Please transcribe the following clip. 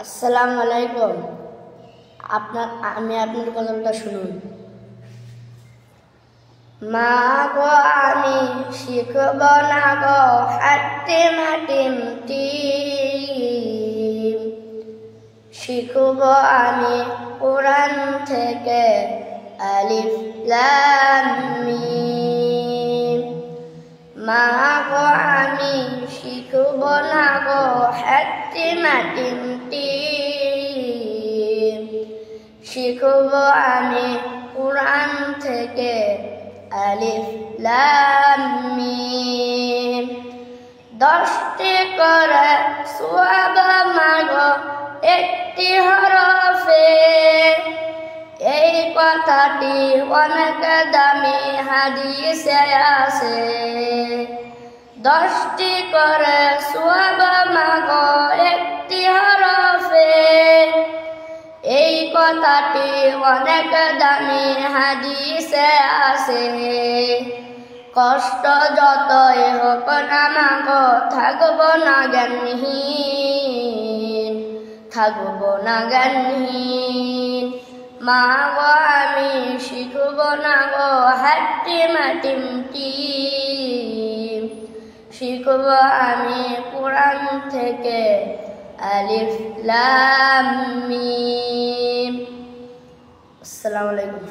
আসসালামু আলাইকুম। আপনার গজলটা শুনুন। মা গো আমি শিখব না গো হাতে মাটিম টিম, শিখব আমি কোরআন থেকে আলিফ লাম মিম। মা গো আমি শিখব না গো হাতে মাটিম টিম, শিখব আমি কোরআন থেকে আলিফ লাম মিম। 10টি করে সওয়াব মাগো একটি হরফে, এই কথাটি অনেক দামি হাদিসে আছে। 10টি করে সওয়াব মাগো একটি হরফে, এই কথাটি অনেক দামি হাদিসে আছে। কষ্ট যতই হোক না মাগো থাকব না জ্ঞানহীন, থাকব না জ্ঞানহীন। মা গো আমি শিখব না গো হাতে মাটিম টিম, শিখব আমি কোরআন থেকে আলিফ লাম মিম। আসসালামু আলাইকুম।